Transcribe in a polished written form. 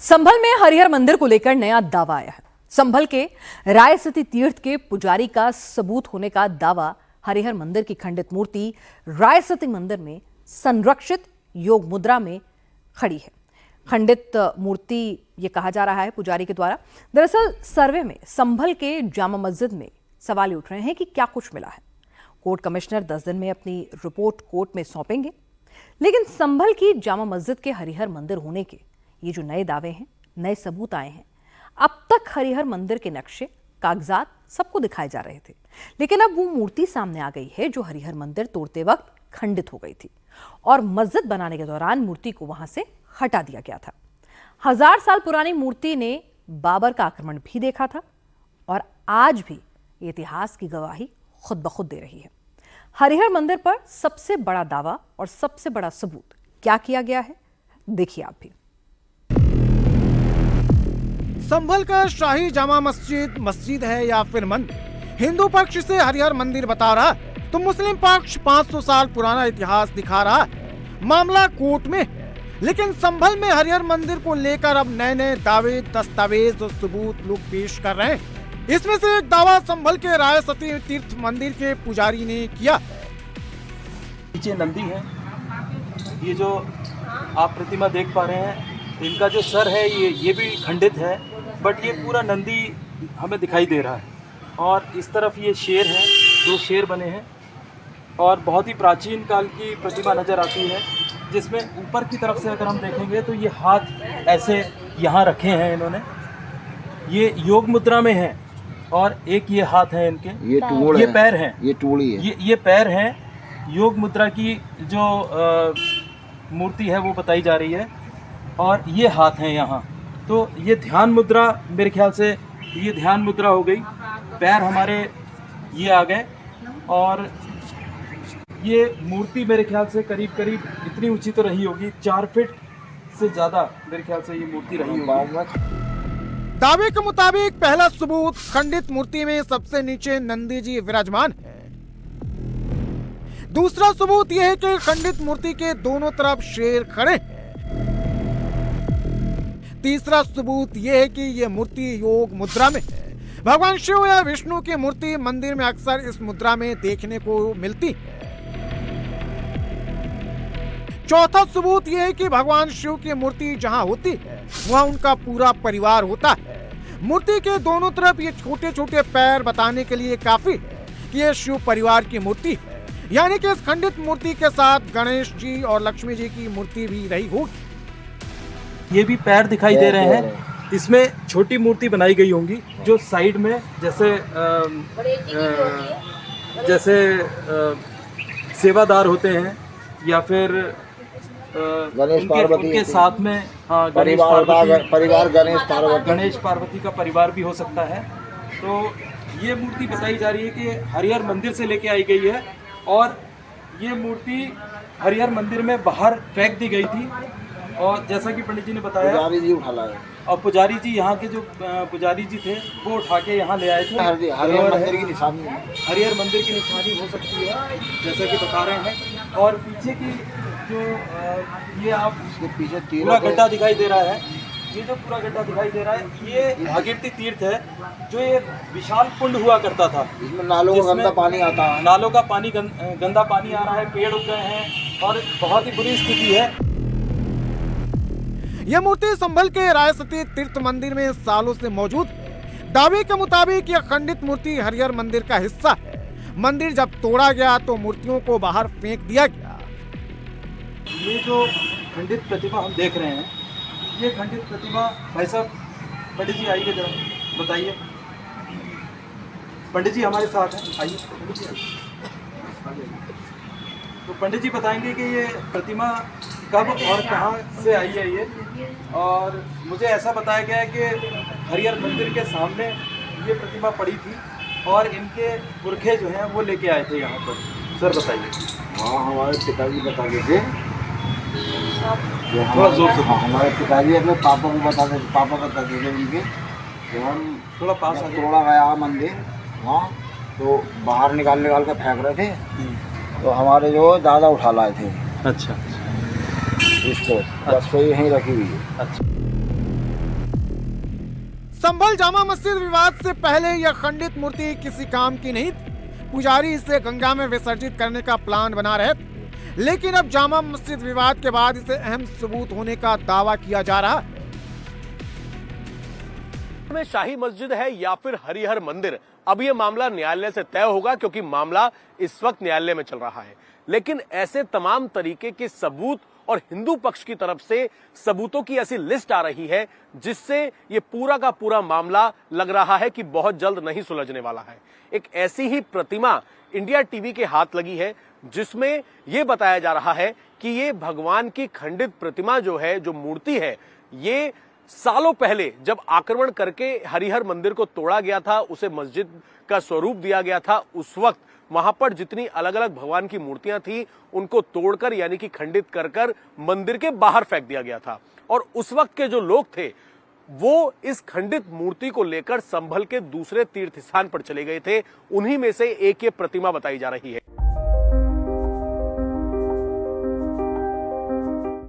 संभल में हरिहर मंदिर को लेकर नया दावा आया है। संभल के रायसती तीर्थ के पुजारी का सबूत होने का दावा हरिहर मंदिर की खंडित मूर्ति रायसती मंदिर में संरक्षित योग मुद्रा में खड़ी है। खंडित मूर्ति ये कहा जा रहा है पुजारी के द्वारा। दरअसल सर्वे में संभल के जामा मस्जिद में सवाल उठ रहे हैं कि क्या कुछ मिला है। कोर्ट कमिश्नर 10 दिन में अपनी रिपोर्ट कोर्ट में सौंपेंगे, लेकिन संभल की जामा मस्जिद के हरिहर मंदिर होने के ये जो नए दावे हैं, नए सबूत आए हैं। अब तक हरिहर मंदिर के नक्शे, कागजात सबको दिखाए जा रहे थे, लेकिन अब वो मूर्ति सामने आ गई है जो हरिहर मंदिर तोड़ते वक्त खंडित हो गई थी और मस्जिद बनाने के दौरान मूर्ति को वहां से हटा दिया गया था। 1000 साल पुरानी मूर्ति ने बाबर का आक्रमण भी देखा था और आज भी इतिहास की गवाही खुद ब खुद दे रही है। हरिहर मंदिर पर सबसे बड़ा दावा और सबसे बड़ा सबूत क्या किया गया है, देखिए आप भी। संभल का शाही जामा मस्जिद है या फिर मंदिर? हिंदू पक्ष से हरिहर मंदिर बता रहा तो मुस्लिम पक्ष 500 साल पुराना इतिहास दिखा रहा। मामला कोर्ट में है, लेकिन संभल में हरिहर मंदिर को लेकर अब नए नए दावे, दस्तावेज और सबूत लोग पेश कर रहे हैं। इसमें से एक दावा संभल के रायसती तीर्थ मंदिर के पुजारी ने किया। नीचे नंदी है, ये जो आप प्रतिमा देख पा रहे हैं, इनका जो सर है ये भी खंडित है, बट ये पूरा नंदी हमें दिखाई दे रहा है। और इस तरफ ये शेर हैं, 2 शेर बने हैं और बहुत ही प्राचीन काल की प्रतिमा नज़र आती है, जिसमें ऊपर की तरफ से अगर हम देखेंगे तो ये हाथ ऐसे यहाँ रखे हैं इन्होंने, ये योग मुद्रा में है। और एक ये हाथ है इनके, ये पैर हैं, ये टूड़ी है, ये पैर हैं। योग मुद्रा की जो मूर्ति है वो बताई जा रही है और ये हाथ हैं यहाँ। तो ये ध्यान मुद्रा, मेरे ख्याल से ये ध्यान मुद्रा हो गई। पैर हमारे ये आ गए और ये मूर्ति मेरे ख्याल से करीब करीब इतनी ऊंची तो रही होगी, 4 फीट से ज़्यादा मेरे ख्याल से ये मूर्ति रही होगी। दावे के मुताबिक पहला सबूत, खंडित मूर्ति में सबसे नीचे नंदी जी विराजमान है। दूसरा सबूत यह है कि खंडित मूर्ति के दोनों तरफ शेर खड़े हैं। तीसरा सबूत यह है कि यह मूर्ति योग मुद्रा में है। भगवान शिव या विष्णु की मूर्ति मंदिर में अक्सर इस मुद्रा में देखने को मिलती है। चौथा सबूत यह है कि भगवान शिव की मूर्ति जहां होती है वहां उनका पूरा परिवार होता है। मूर्ति के दोनों तरफ ये छोटे छोटे पैर बताने के लिए काफी है कि ये शिव परिवार की मूर्ति है, यानी कि इस खंडित मूर्ति के साथ गणेश जी और लक्ष्मी जी की मूर्ति भी रही होगी। ये भी पैर दिखाई दे रहे हैं। इसमें छोटी मूर्ति बनाई गई होंगी जो साइड में जैसे सेवादार होते हैं या फिर उनके साथ में परिवार गणेश पार्वती का परिवार भी हो सकता है। तो ये मूर्ति बताई जा रही है कि हरिहर मंदिर से लेके आई गई है और ये मूर्ति हरिहर मंदिर में बाहर फेंक दी गई थी। और जैसा कि पंडित जी ने बताया, पुजारी जी उठा लाए और पुजारी जी यहाँ के जो पुजारी जी थे वो उठा के यहाँ ले आए थे। हरिहर मंदिर की निशानी, हरिहर मंदिर की निशानी हो सकती है जैसा कि बता रहे हैं। और पीछे की जो ये आप पीछे पूरा गड्ढा दिखाई दे रहा है, ये जो पूरा गड्ढा दिखाई दे रहा है, ये भागीरथी तीर्थ है जो ये विशाल कुंड हुआ करता था। इसमें नालों का गंदा पानी आता है, नालों का पानी गंदा पानी आ रहा है, पेड़ उग गए हैं और बहुत ही बुरी स्थिति है। यह मूर्ति संभल के रायसती तीर्थ मंदिर में सालों से मौजूद है। दावे के मुताबिक यह खंडित मूर्ति हरिहर मंदिर का हिस्सा है। मंदिर जब तोड़ा गया तो मूर्तियों को बाहर फेंक दिया गया। ये जो खंडित प्रतिमा हम देख रहे हैं, ये खंडित प्रतिमा, भाई साहब पंडित जी आइए जरा बताइए। पंडित जी हमारे साथ हैं, आइए। तो पंडित जी बताएंगे कि ये प्रतिमा कब और कहाँ से आई है ये। और मुझे ऐसा बताया गया है कि हरिहर मंदिर के सामने ये प्रतिमा पड़ी थी और इनके पुरखे जो हैं वो लेके आए थे यहाँ पर। सर बताइए। हाँ, हमारे पिताजी बता देते, थोड़ा जोर से। हमारे पिताजी अपने पापा को बता देते उनके, जब हम थोड़ा पास तोड़ा गया मंदिर वहाँ, तो बाहर निकाल के फेंक रहे थे, तो हमारे जो दादा उठा लाए थे। अच्छा, इसको बस तो यहीं रखी हुई है। अच्छा। संभल जामा मस्जिद विवाद से पहले यह खंडित मूर्ति किसी काम की नहीं थी। पुजारी इसे गंगा में विसर्जित करने का प्लान बना रहे थे, लेकिन अब जामा मस्जिद विवाद के बाद इसे अहम सबूत होने का दावा किया जा रहा है। में शाही मस्जिद है या फिर हरिहर मंदिर, अब यह मामला न्यायालय से तय होगा, क्योंकि मामला इस वक्त न्यायालय में चल रहा है। लेकिन ऐसे तमाम तरीके के सबूत और हिंदू पक्ष की तरफ से सबूतों की ऐसी लिस्ट आ रही है जिससे ये पूरा का पूरा मामला लग रहा है कि बहुत जल्द नहीं सुलझने वाला है। एक ऐसी ही प्रतिमा इंडिया टीवी के हाथ लगी है जिसमें यह बताया जा रहा है कि ये भगवान की खंडित प्रतिमा जो है, जो मूर्ति है, ये सालों पहले जब आक्रमण करके हरिहर मंदिर को तोड़ा गया था, उसे मस्जिद का स्वरूप दिया गया था, उस वक्त वहां पर जितनी अलग अलग भगवान की मूर्तियां थी उनको तोड़कर यानी कि खंडित कर कर मंदिर के बाहर फेंक दिया गया था। और उस वक्त के जो लोग थे वो इस खंडित मूर्ति को लेकर संभल के दूसरे तीर्थ स्थान पर चले गए थे। उन्हीं में से एक ये प्रतिमा बताई जा रही है।